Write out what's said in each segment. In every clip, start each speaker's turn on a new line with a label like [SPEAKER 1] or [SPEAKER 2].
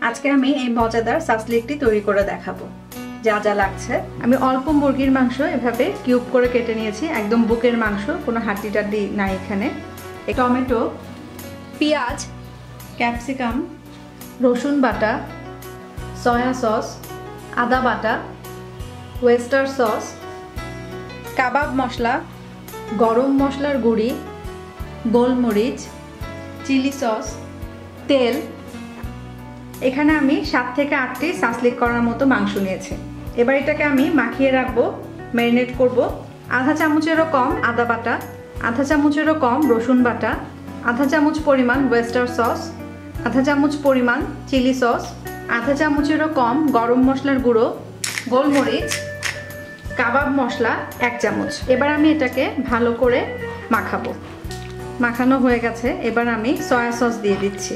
[SPEAKER 1] আজকে আমি এই মজাদার সাসলিকটি তৈরি করে দেখাবো। যা যা লাগছে, আমি অল্প মুরগির মাংস এভাবে কিউব করে কেটে নিয়েছি, একদম বুকের মাংস, কোনো হাড্ডি টাড্ডি নাই এখানে। টমেটো, পেঁয়াজ, ক্যাপসিকাম, রসুন বাটা, সয়া সস, আদা বাটা, ওয়েস্টার সস, কাবাব মশলা, গরম মশলার গুঁড়ি, গোলমরিচ, চিলি সস, তেল। এখানে আমি 7 থেকে 8টি সাসলিক করার মতো মাংস নিয়েছি। এবার এটাকে আমি মাখিয়ে রাখবো, ম্যারিনেট করব। আধা চামচেরও কম আদা বাটা, আধা চামচেরও কম রসুন বাটা, আধা চামচ পরিমাণ ওয়েস্টার সস, আধা চামচ পরিমাণ চিলি সস, আধা চামচেরও কম গরম মশলার গুঁড়ো, গোলমরিচ, কাবাব মশলা 1 চামচ। এবার আমি এটাকে ভালো করে মাখাবো। মাখানো হয়ে গেছে, এবার আমি সয়া সস দিয়ে দিচ্ছি।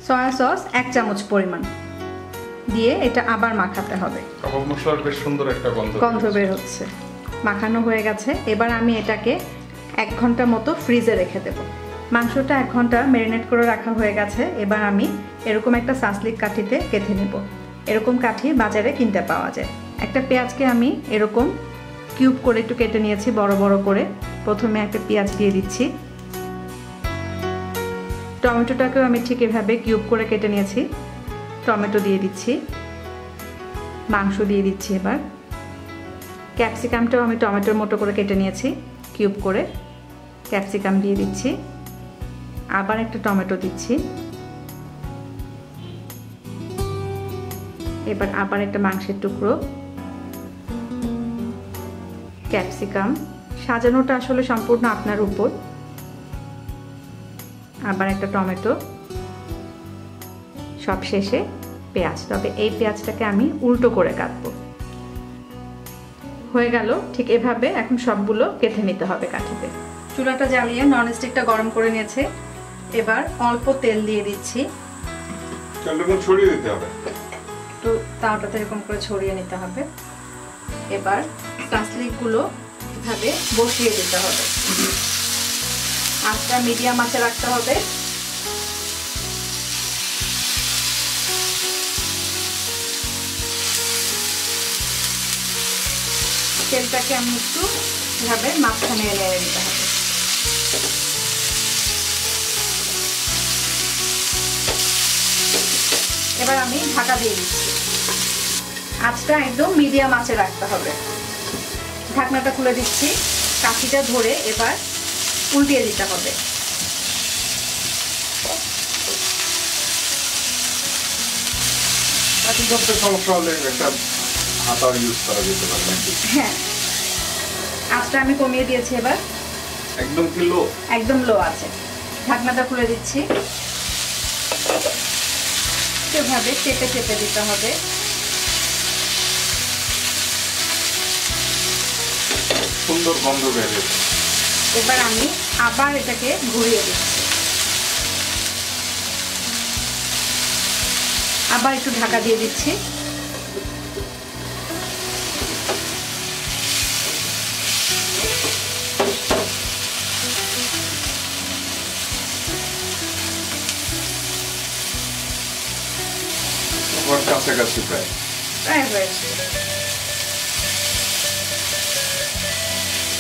[SPEAKER 1] সয়া সস 1 চামচ পরিমাণ দিয়ে এটা আবার মাখাতে হবে।
[SPEAKER 2] কাবাব মশলার বেশ সুন্দর একটা গন্ধ
[SPEAKER 1] বের হচ্ছে। মাখানো হয়ে গেছে, এবার আমি এটাকে 1 ঘন্টা মতো ফ্রিজে রেখে দেব। মাংসটা 1 ঘন্টা ম্যারিনেট করে রাখা হয়ে গেছে। এবার আমি এরকম একটা সাসলিক কাঠিতে কেটে নেব। এরকম কাঠি বাজারে কিনতে পাওয়া যায়। একটা পেঁয়াজকে আমি এরকম কিউব করে একটু কেটে নিয়েছি, বড় বড় করে। প্রথমে একটা পেঁয়াজ দিয়ে দিচ্ছি। টমেটোটাকেও আমি ঠিক এভাবে কিউব করে কেটে নিয়েছি, টমেটো দিয়ে দিচ্ছি। মাংস দিয়ে দিচ্ছি। এবার ক্যাপসিকামটাও আমি টমেটোর মতো করে কেটে নিয়েছি, কিউব করে। ক্যাপসিকাম দিয়ে দিচ্ছি। আবার একটা টমেটো দিচ্ছি। এবার আবার একটা মাংসের টুকরো, ক্যাপসিকাম। সাজানোটা আসলে সম্পূর্ণ আপনার উপর। আবার একটা টমেটো, সব শেষে পেঁয়াজ। তবে এই পেঁয়াজটাকে আমি উল্টো করে কাটবো। হয়ে গেল। ঠিক এভাবে এখন সবগুলো কেটে নিতে হবে কাঠিতে। চুলাটা জ্বালিয়ে ননস্টিকটা গরম করে নিয়েছে। এবার অল্প তেল দিয়ে দিচ্ছি।
[SPEAKER 2] তেলটা ছড়িয়ে দিতে হবে,
[SPEAKER 1] তো তাওটাতে এরকম করে ছড়িয়ে নিতে হবে। এবার সাসলিকগুলো এভাবে বসিয়ে দিতে হবে। আঁচটা মিডিয়াম আঁচে রাখতে হবে। তেলটাকে আমি একটু এভাবে মাঝখানে এনে দিতে হবে। এবার আমি ঢাকা দিয়ে দিচ্ছি। আঁচটা একদম মিডিয়াম আঁচে রাখতে হবে। ঢাকনাটা খুলে দিচ্ছি। কাঠিটা ধরে এবার উল্টিয়ে দিতে হবে। হ্যাঁ, আঁচটা আমি কমিয়ে দিয়েছি। এবার একদম লো আছে। ঢাকনাটা খুলে দিচ্ছি। এভাবে চেপে চেপে দিতে হবে।
[SPEAKER 2] সুন্দর গন্ধ বের হচ্ছে।
[SPEAKER 1] এবার আমি আবার এটাকে ঘুরিয়ে দিচ্ছি। আবার একটু ঢাকা দিয়ে দিচ্ছি।
[SPEAKER 2] কাছাকাছি প্রায়
[SPEAKER 1] হয়েছে।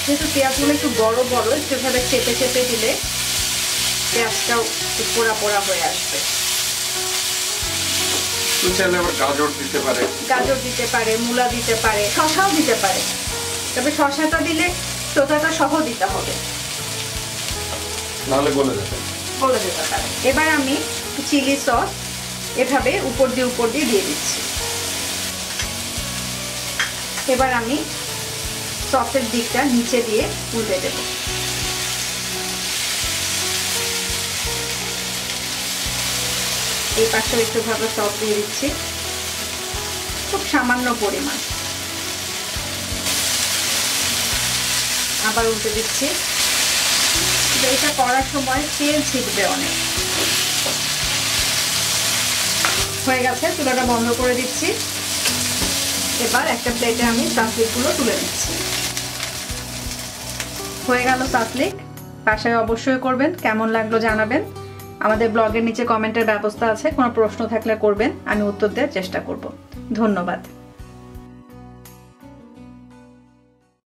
[SPEAKER 1] যেহেতু পেঁয়াজগুলো একটু বড় বড়, একটু এভাবে চেপে চেপে দিলে পেঁয়াজটাও একটু পোড়া পোড়া হয়ে আসবে।
[SPEAKER 2] গাজর দিতে পারে,
[SPEAKER 1] মূলা দিতে পারে, শসাও দিতে পারে। তবে শসাটা দিলে চোতাটা সহ দিতে হবে,
[SPEAKER 2] নাহলে গলে যেতে
[SPEAKER 1] পারে। এবার আমি চিলি সস এভাবে উপর দিয়ে দিয়ে দিচ্ছি। এবার আমি সসের দিকটা নিচে দিয়ে উল্টে দেব। এই পাশে একটু ভাবে সস দিয়ে দিচ্ছি, খুব সামান্য পরিমাণ। আবার উল্টে দিচ্ছি। এটা করার সময় তেল ছিটবে অনেক। হয়ে গেছে, চুলাটা বন্ধ করে দিচ্ছি। এবার একটা প্লেটে আমি সাসলিকগুলো তুলে নিচ্ছি। হয়ে গেল সাসলিক। বাসায় অবশ্যই করবেন, কেমন লাগলো জানাবেন। আমাদের ব্লগের নিচে কমেন্টের ব্যবস্থা আছে, কোনো প্রশ্ন থাকলে করবেন, আমি উত্তর দেওয়ার চেষ্টা করব। ধন্যবাদ।